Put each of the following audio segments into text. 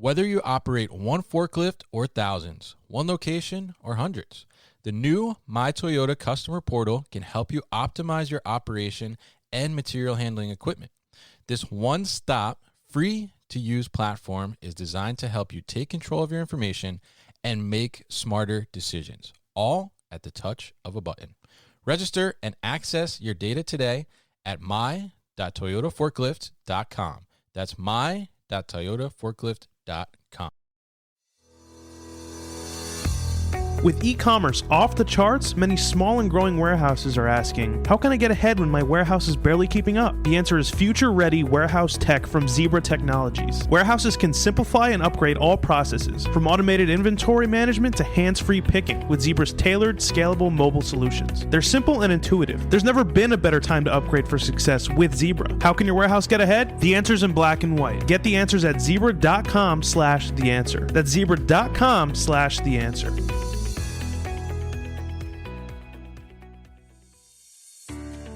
Whether you operate one forklift or thousands, one location or hundreds, the new My Toyota customer portal can help you optimize your operation and material handling equipment. This one-stop, free-to-use platform is designed to help you take control of your information and make smarter decisions, all at the touch of a button. Register and access your data today at my.toyotaforklift.com. That's my.toyotaforklift.com. With e-commerce off the charts, many small and growing warehouses are asking, how can I get ahead when my warehouse is barely keeping up? The answer is future-ready warehouse tech from Zebra Technologies. Warehouses can simplify and upgrade all processes, from automated inventory management to hands-free picking, with Zebra's tailored, scalable mobile solutions. They're simple and intuitive. There's never been a better time to upgrade for success with Zebra. How can your warehouse get ahead? The answer's in black and white. Get the answers at zebra.com/theanswer. That's zebra.com/theanswer.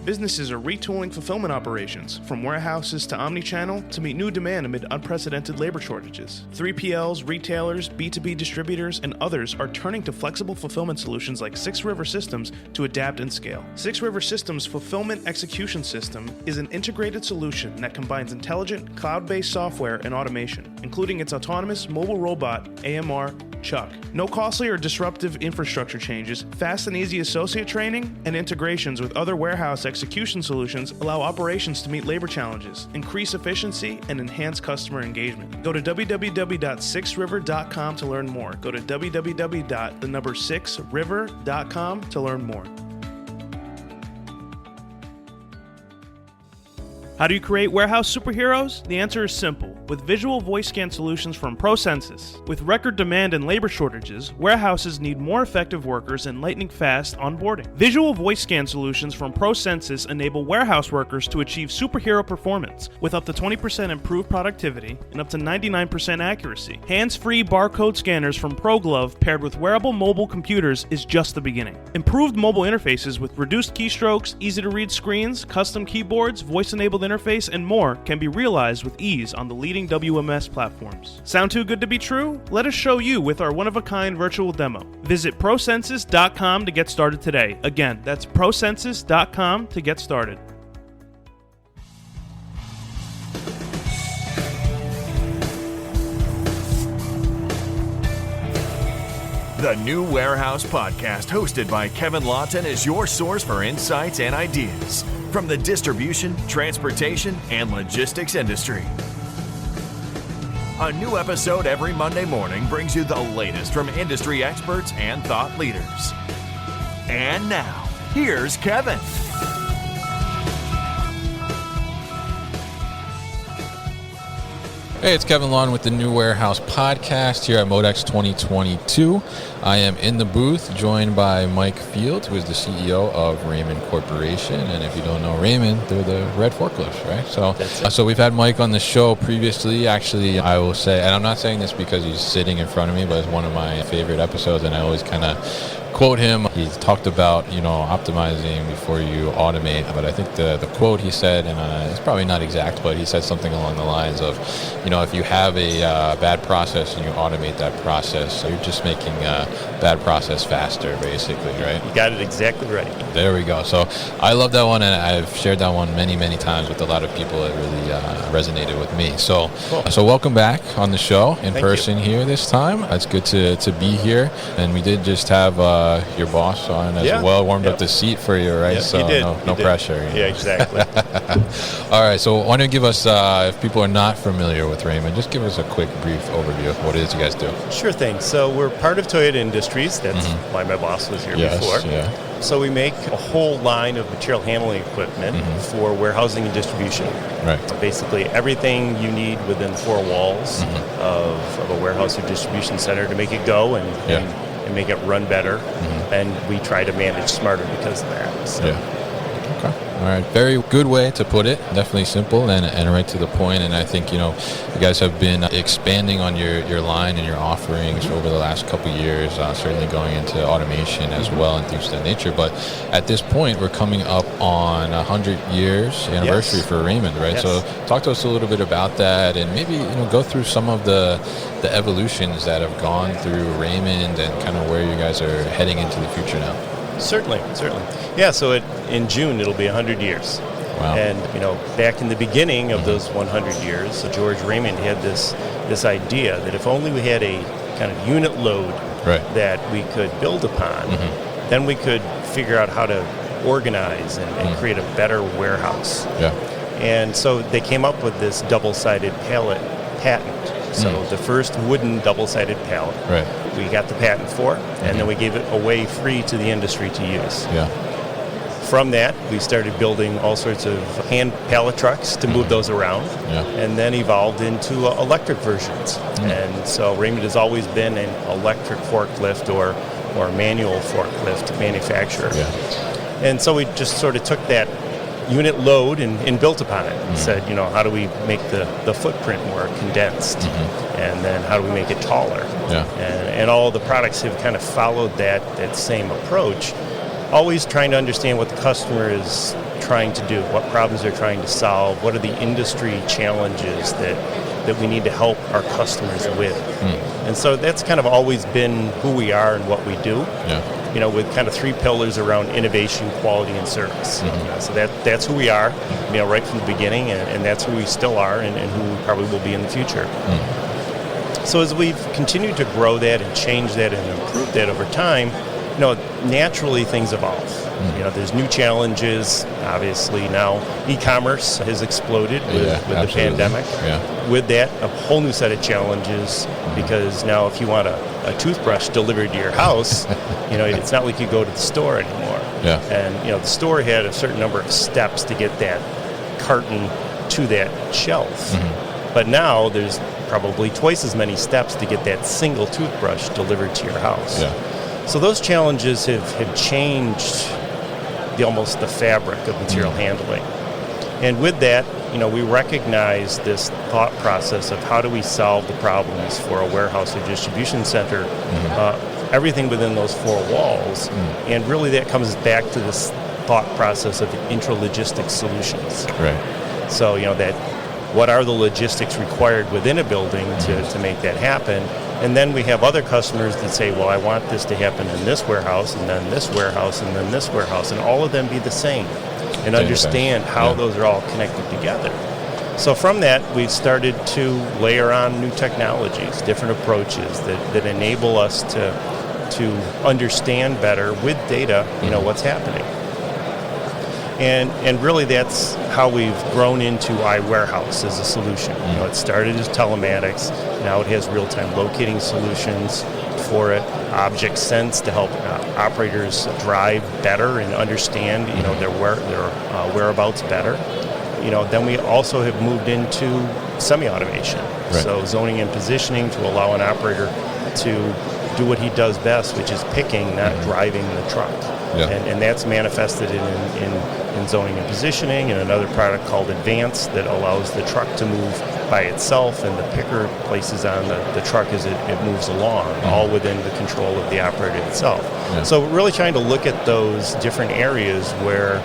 Businesses are retooling fulfillment operations, from warehouses to omnichannel, to meet new demand amid unprecedented labor shortages. 3PLs, retailers, B2B distributors, and others are turning to flexible fulfillment solutions like 6 River Systems to adapt and scale. 6 River Systems Fulfillment Execution System is an integrated solution that combines intelligent, cloud-based software and automation, including its autonomous mobile robot, AMR, Chuck. No costly or disruptive infrastructure changes, fast and easy associate training, and integrations with other warehouse execution solutions allow operations to meet labor challenges, increase efficiency, and enhance customer engagement. Go to www.6river.com to learn more. Go to www.6river.com to learn more. How do you create warehouse superheroes? The answer is simple. With visual voice scan solutions from ProCensus. With record demand and labor shortages, warehouses need more effective workers and lightning-fast onboarding. Visual voice scan solutions from ProCensus enable warehouse workers to achieve superhero performance with up to 20% improved productivity and up to 99% accuracy. Hands-free barcode scanners from ProGlove paired with wearable mobile computers is just the beginning. Improved mobile interfaces with reduced keystrokes, easy-to-read screens, custom keyboards, voice-enabled interface, and more can be realized with ease on the leading WMS platforms. Sound too good to be true? Let us show you with our one-of-a-kind virtual demo. Visit procensus.com to get started today. Again, that's procensus.com to get started. The New Warehouse Podcast, hosted by Kevin Lawton, is your source for insights and ideas from the distribution, transportation, and logistics industry. A new episode every Monday morning brings you the latest from industry experts and thought leaders. And now, here's Kevin. Hey, it's Kevin Lawton with the New Warehouse Podcast here at MODEX 2022. I am in the booth joined by Mike Field, who is the CEO of Raymond Corporation. And if you don't know Raymond, they're the red forklifts, right? So we've had Mike on the show previously. Actually, I will say, and I'm not saying this because he's sitting in front of me, but it's one of my favorite episodes, and I always kind of quote him. He talked about, optimizing before you automate, but I think the quote he said, and it's probably not exact, but he said something along the lines of, if you have a bad process and you automate that process, you're just making a bad process faster, basically, right? You got it exactly right. There we go. So I love that one, and I've shared that one many, many times with a lot of people. It really resonated with me. So, cool. So welcome back on the show in Thank person you. here this time. It's good to be here, and we did just have your boss on as well, warmed up the seat for you, right? Yeah, so he did. No pressure. Yeah, exactly. All right, so why don't you give us, if people are not familiar with Raymond, just give us a quick, brief overview of what it is you guys do. Sure thing. So we're part of Toyota Industries. That's why my boss was here before. Yeah. So we make a whole line of material handling equipment for warehousing and distribution. Right. So basically everything you need within the four walls of a warehouse or distribution center to make it go and make it run better. And we try to manage smarter because of that. So. Yeah. Okay. All right. Very good way to put it. Definitely simple and right to the point. And I think, you guys have been expanding on your line and your offerings over the last couple of years, certainly going into automation as well and things of that nature. But at this point, we're coming up on 100 years anniversary for Raymond, right? Yes. So talk to us a little bit about that and maybe, go through some of the evolutions that have gone through Raymond and kind of where you guys are heading into the future now. Certainly. Yeah, so in June, it'll be 100 years. Wow. And, back in the beginning of those 100 years, so George Raymond had this idea that if only we had a kind of unit load that we could build upon, then we could figure out how to organize and create a better warehouse. Yeah. And so they came up with this double-sided pallet patent. So the first wooden double-sided pallet, we got the patent for, and then we gave it away free to the industry to use. Yeah. From that, we started building all sorts of hand pallet trucks to move those around, and then evolved into electric versions. And so Raymond has always been an electric forklift or manual forklift manufacturer. Yeah. And so we just sort of took that unit load and built upon it and said, how do we make the footprint more condensed? And then how do we make it taller? Yeah. And all the products have kind of followed that same approach, always trying to understand what the customer is trying to do, what problems they're trying to solve, what are the industry challenges that we need to help our customers with. And so that's kind of always been who we are and what we do. Yeah. With kind of three pillars around innovation, quality, and service. So that's who we are, right from the beginning, and that's who we still are and who we probably will be in the future. So as we've continued to grow that and change that and improve that over time, naturally things evolve. There's new challenges. Obviously now e-commerce has exploded with the pandemic. Yeah. With that, a whole new set of challenges, because now if you want a toothbrush delivered to your house, it's not like you go to the store anymore. Yeah. And the store had a certain number of steps to get that carton to that shelf. But now there's probably twice as many steps to get that single toothbrush delivered to your house. Yeah. So those challenges have changed almost the fabric of material handling. And with that, we recognize this thought process of how do we solve the problems for a warehouse or distribution center, everything within those four walls. And really that comes back to this thought process of intralogistics solutions. Right. So, that what are the logistics required within a building to make that happen? And then we have other customers that say, well, I want this to happen in this warehouse, and then this warehouse, and then this warehouse, and all of them be the same, and understand how those are all connected together. So from that, we've started to layer on new technologies, different approaches that enable us to understand better with data, what's happening. And really that's how we've grown into iWarehouse as a solution. It started as telematics. Now it has real-time locating solutions for it, Object Sense to help operators drive better and understand their whereabouts better. Then we also have moved into semi-automation. Right. So zoning and positioning to allow an operator to do what he does best, which is picking, not driving the truck. Yeah. And that's manifested in zoning and positioning, and another product called Advance that allows the truck to move by itself, and the picker places on the truck as it moves along, all within the control of the operator itself. Yeah. So we're really trying to look at those different areas where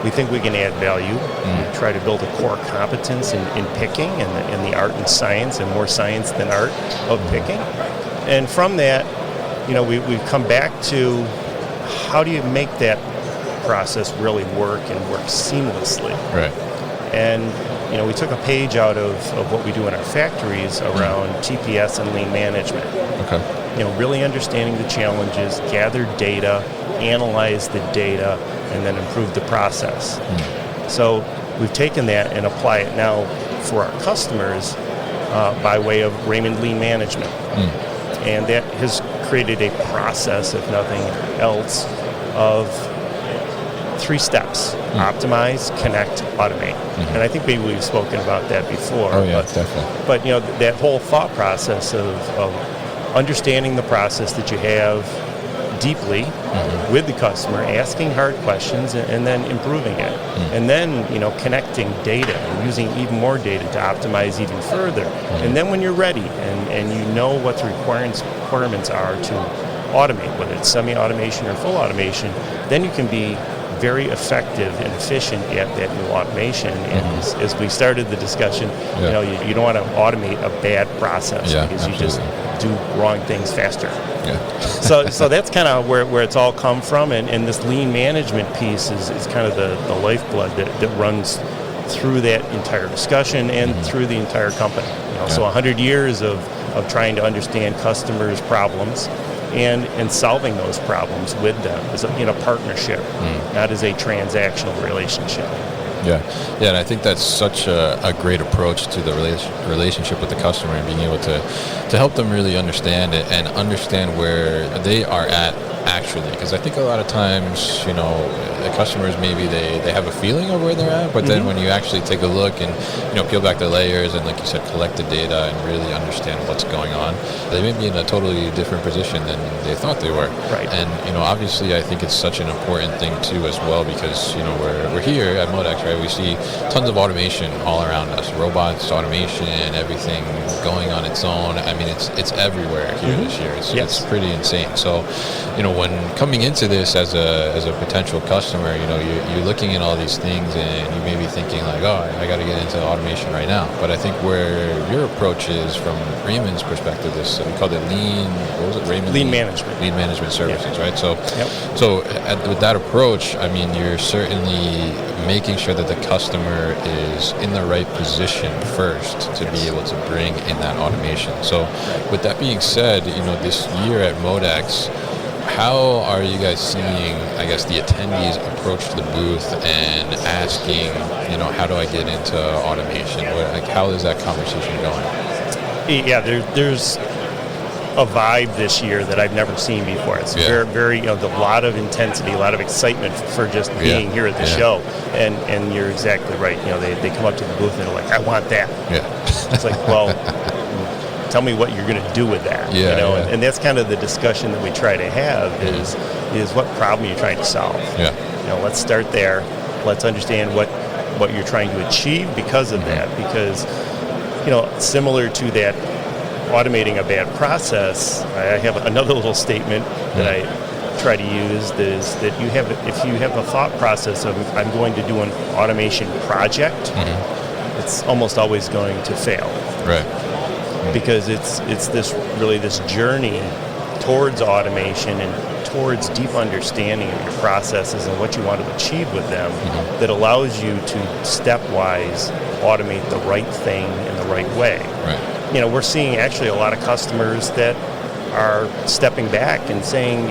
we think we can add value. We try to build a core competence in picking and the art and science, and more science than art of picking. And from that, we've come back to how do you make that process really work and work seamlessly? Right. And we took a page out of what we do in our factories around TPS and lean management. Okay. Really understanding the challenges, gather data, analyze the data, and then improve the process. So we've taken that and apply it now for our customers by way of Raymond Lean Management. And that has created a process, if nothing else, of 3 steps: optimize, connect, automate. And I think maybe we've spoken about that before. Oh yeah, definitely. But that whole thought process of understanding the process that you have, deeply with the customer, asking hard questions, and then improving it. And then, connecting data and using even more data to optimize even further. And then when you're ready and you know what the requirements are to automate, whether it's semi-automation or full automation, then you can be very effective and efficient at that new automation. And as we started the discussion, you don't want to automate a bad process because you just do wrong things faster. So that's kind of where it's all come from, and this lean management piece is kind of the lifeblood that runs through that entire discussion and through the entire company. So 100 years of trying to understand customers' problems and solving those problems with them as a partnership, not as a transactional relationship. And I think that's such a great approach to the relationship with the customer, and being able to help them really understand it and understand where they are at actually. Because I think a lot of times, the customers, maybe they have a feeling of where they're at, but then when you actually take a look and peel back the layers and, like you said, collect the data and really understand what's going on, they may be in a totally different position than they thought they were. Right. And obviously I think it's such an important thing too as well, because we're here at MODEX, right? We see tons of automation all around us, robots, automation, everything going on its own. I mean, it's everywhere here this year. It's pretty insane. So, when coming into this as a potential customer, you're looking at all these things and you may be thinking like, oh, I got to get into automation right now. But I think where your approach is, from Raymond's perspective, this, we called it lean, what was it, Raymond? Lean management. Lean management services, right? So, with that approach, I mean, you're certainly making sure that the customer is in the right position first to be able to bring in that automation. So with that being said, this year at MODEX, how are you guys seeing, I guess, the attendees approach to the booth and asking, how do I get into automation? How is that conversation going? Yeah, there's a vibe this year that I've never seen before. It's very, a lot of intensity, a lot of excitement for just being here at the show. And you're exactly right. They come up to the booth and they're like, I want that. It's like, well, tell me what you're going to do with that. And that's kind of the discussion that we try to have is what problem you're trying to solve. Let's start there. Let's understand what you're trying to achieve because of that. Because, similar to that, automating a bad process, I have another little statement that I try to use is that if you have a thought process of, I'm going to do an automation project, it's almost always going to fail. Right. Because it's this journey towards automation and towards deep understanding of your processes and what you want to achieve with them that allows you to stepwise automate the right thing in the right way. Right. We're seeing actually a lot of customers that are stepping back and saying,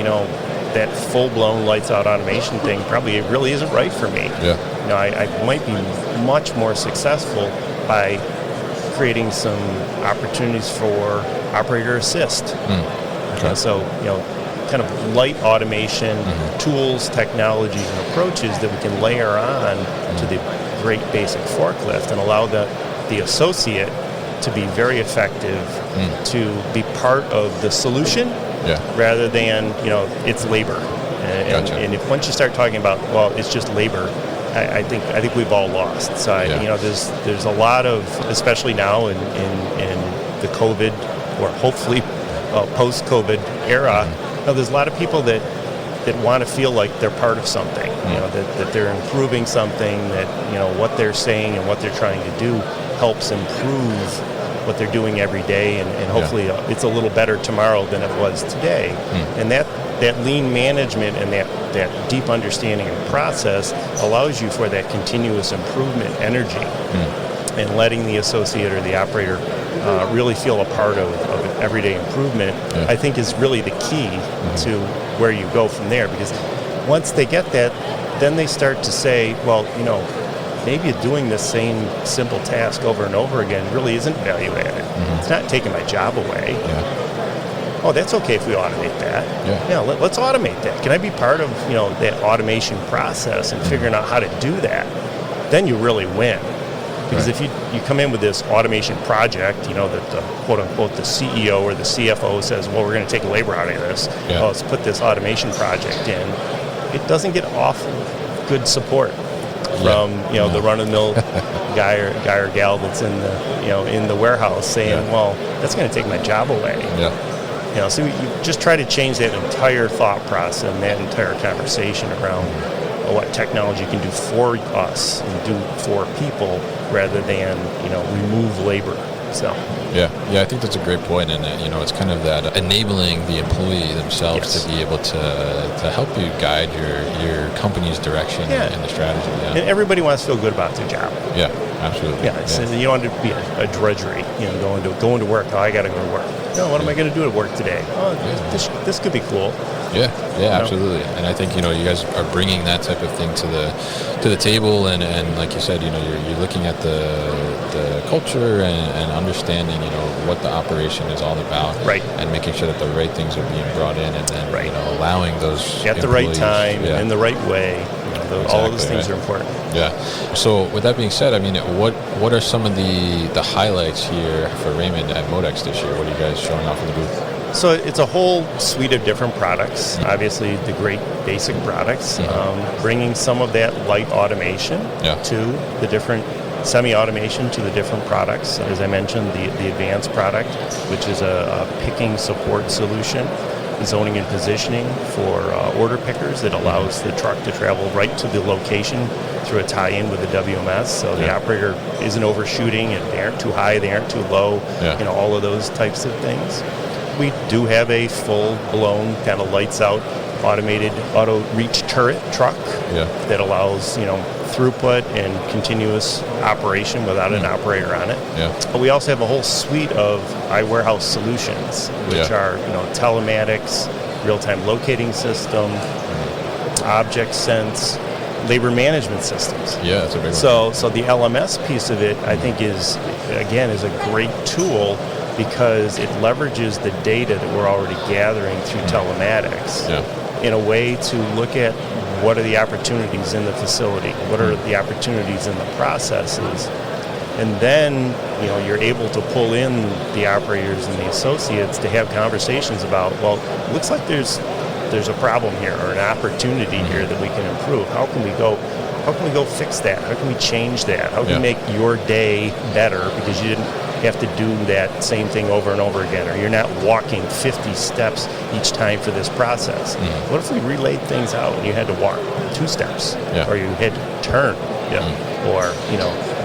that full-blown lights-out automation thing probably really isn't right for me. I might be much more successful by creating some opportunities for operator assist. So, kind of light automation, tools, technologies, and approaches that we can layer on to the great basic forklift and allow the associate to be very effective, to be part of the solution rather than, it's labor. And if once you start talking about, well, it's just labor, I think we've all lost. So there's a lot of, especially now in the COVID or hopefully post-COVID era, there's a lot of people that want to feel like they're part of something. That they're improving something. That what they're saying and what they're trying to do helps improve what they're doing every day, and hopefully it's a little better tomorrow than it was today. And that lean management and that deep understanding of process allows you for that continuous improvement energy and letting the associate or the operator really feel a part of everyday improvement, I think is really the key to where you go from there. Because once they get that, then they start to say, well, maybe doing the same simple task over and over again really isn't value added. It's not taking my job away. Oh, that's okay if we automate that. Let's automate that. Can I be part of that automation process and figuring out how to do that? Then you really win. Because if you come in with this automation project, that the quote-unquote the CEO or the CFO says, well, we're going to take labor out of this. Yeah. Well, let's put this automation project in. It doesn't get awful good support from the run-of-the-mill guy or gal that's in the warehouse saying, well, that's going to take my job away. Yeah. So you just try to change that entire thought process and that entire conversation around what technology can do for us and do for people rather than remove labor. So yeah, I think that's a great point, and it's kind of that enabling the employee themselves to be able to help you guide your company's direction and the strategy. Yeah. And everybody wants to feel good about their job. Yeah, absolutely. Yeah, you don't want to be a drudgery. Going to work. Oh, I got to go to work. No, what am I going to do at work today? Oh, this could be cool. Yeah, absolutely. And I think you guys are bringing that type of thing to the table, and like you said, you're looking at the culture and understanding what the operation is all about, right? And making sure that the right things are being brought in, and then allowing those at the right time and in the right way. All of those things are important. Yeah. So with that being said, I mean, what are some of the highlights here for Raymond at MODEX this year? What are you guys showing off in the booth? So it's a whole suite of different products. Obviously, the great basic products, bringing some of that light automation to the different semi-automation to the different products. As I mentioned, the advanced product, which is a picking support solution, zoning and positioning for order pickers that allows the truck to travel right to the location through a tie-in with the WMS, so the operator isn't overshooting, and they aren't too high, they aren't too low, all of those types of things. We do have a full-blown kind of lights-out automated auto reach turret truck that allows throughput and continuous operation without an operator on it. But we also have a whole suite of iWarehouse solutions, which are telematics, real-time locating system, object sense, labor management systems. Yeah, that's a big one. So the LMS piece of it, I think, is a great tool because it leverages the data that we're already gathering through telematics in a way to look at what are the opportunities in the facility, what are the opportunities in the processes, and then you're able to pull in the operators and the associates to have conversations about, well, it looks like there's a problem here or an opportunity here that we can improve. How can we go fix that? How can we change that? How can we make your day better because you didn't have to do that same thing over and over again, or you're not walking 50 steps each time for this process. What if we relayed things out and you had to walk 2 steps, or you had to turn, or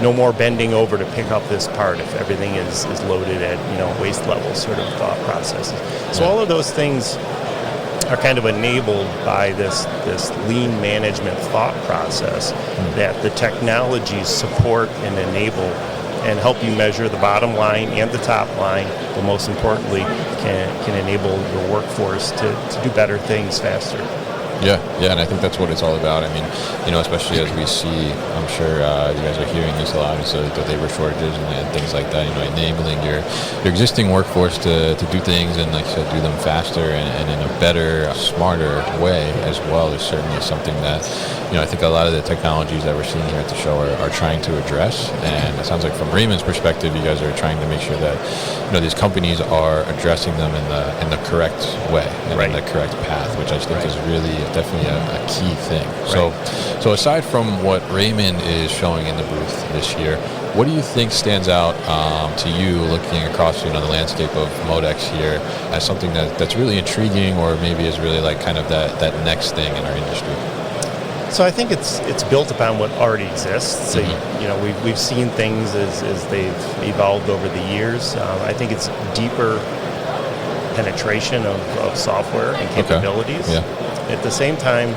no more bending over to pick up this part if everything is loaded at waste level sort of thought processes. So all of those things are kind of enabled by this lean management thought process that the technologies support and enable and help you measure the bottom line and the top line, but most importantly, can enable your workforce to do better things faster. Yeah, and I think that's what it's all about. I mean, especially as we see, I'm sure you guys are hearing this a lot, so the labor shortages and things like that, enabling your existing workforce to do things and, like you said, do them faster and in a better, smarter way as well is certainly something that, I think a lot of the technologies that we're seeing here at the show are trying to address. And it sounds like from Raymond's perspective, you guys are trying to make sure that, these companies are addressing them in the correct way and in the correct path, which I think is really definitely a key thing. So aside from what Raymond is showing in the booth this year, what do you think stands out to you looking across the landscape of MODEX here as something that's really intriguing, or maybe is really like kind of that next thing in our industry? So I think it's built upon what already exists. So we've seen things as they've evolved over the years. I think it's deeper penetration of software and capabilities. At the same time,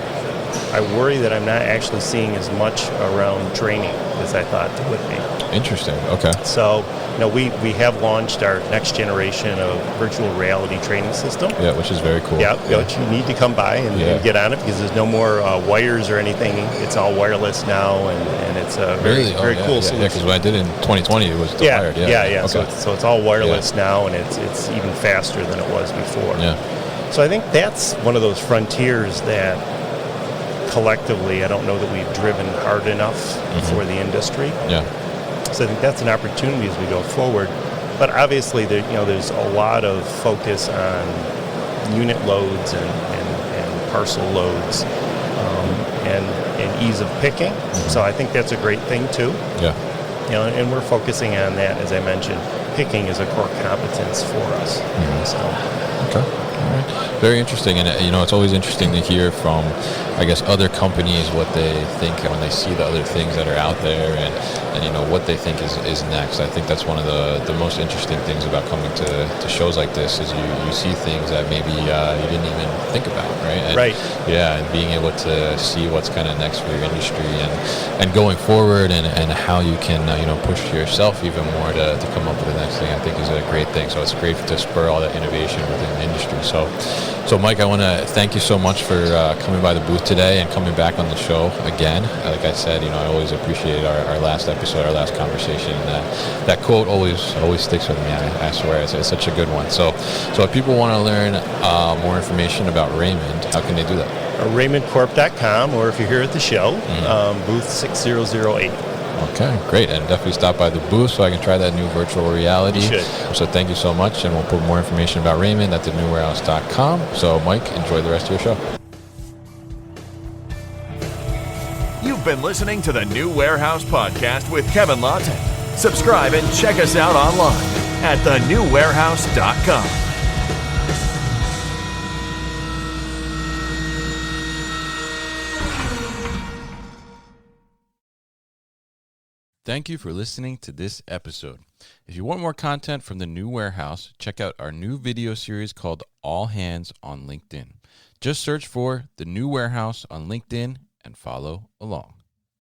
I worry that I'm not actually seeing as much around training as I thought there would be. Interesting. Okay. So, we have launched our next generation of virtual reality training system. Yeah, which is very cool. Which you need to come by and get on it because there's no more wires or anything. It's all wireless now, and it's a very cool solution. Yeah, because when I did it in 2020, it was still wired. Okay. So it's all wireless now, and it's even faster than it was before. So I think that's one of those frontiers that collectively, I don't know that we've driven hard enough for the industry. So I think that's an opportunity as we go forward. But obviously, there's a lot of focus on unit loads and parcel loads and ease of picking. So I think that's a great thing too. Yeah. And we're focusing on that, as I mentioned. Picking is a core competence for us. Okay. All right. Very interesting. And, it's always interesting to hear from, I guess, other companies what they think when they see the other things that are out there and what they think is next. I think that's one of the most interesting things about coming to shows like this is you see things that maybe you didn't even think about, right? And, right. Yeah, and being able to see what's kind of next for your industry and going forward and how you can, push yourself even more to come up with the next thing, I think is a great thing. So it's great to spur all that innovation within the industry. So Mike, I want to thank you so much for coming by the booth today and coming back on the show again. Like I said, I always appreciate our last episode, our last conversation. And that quote always sticks with me. I swear, it's such a good one. So if people want to learn more information about Raymond, how can they do that? RaymondCorp.com, or if you're here at the show, booth 6008. Okay, great. And definitely stop by the booth so I can try that new virtual reality. You should. So thank you so much, and we'll put more information about Raymond at thenewwarehouse.com. So Mike, enjoy the rest of your show. You've been listening to the New Warehouse Podcast with Kevin Lawton. Subscribe and check us out online at thenewwarehouse.com. Thank you for listening to this episode. If you want more content from the New Warehouse, check out our new video series called All Hands on LinkedIn. Just search for the New Warehouse on LinkedIn and follow along.